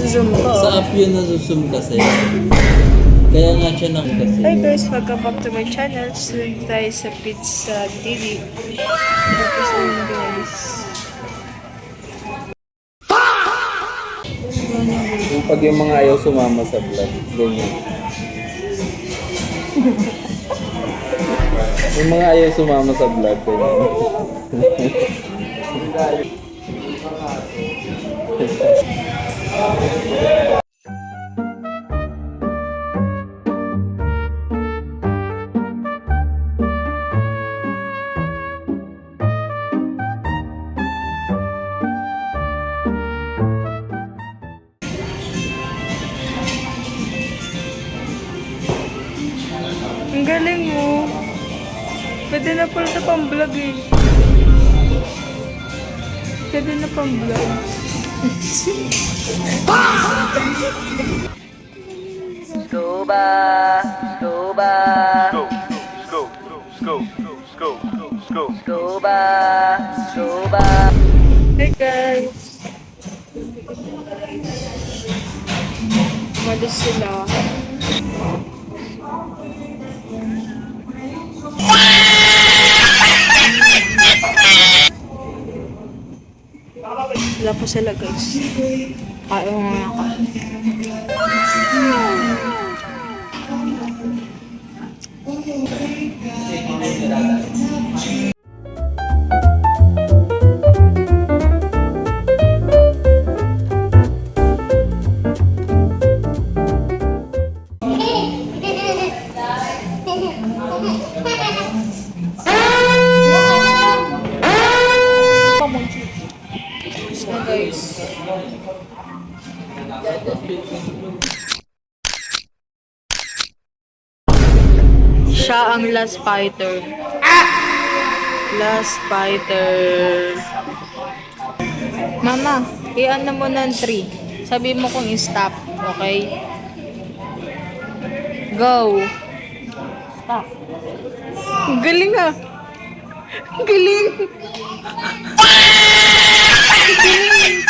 nagsusum ko. Sa app yun nasusum kasi. Kaya nga siya nang kasi. Hi guys, welcome back to my channel. Sunod tayo sa Pizza TV. Tapos ano guys. Yung pag yung mga ayaw sumama sa vlog, ganyan. Yung mga ayaw sumama sa vlog, ganyan. Ang galing mo. Pwede na pala ito pang vlog eh. Pwede na pang vlog. Scuba, scuba, scuba, scuba. Hey guys. Umalis sila. Wala po sila guys. Ayaw nga ako. Na guys. Siya ang last fighter. Last fighter. Mama, i-ano mo ng 3. Sabi mo kung i-stop, okay? Go. Stop. Galing ah. Galing. Galing.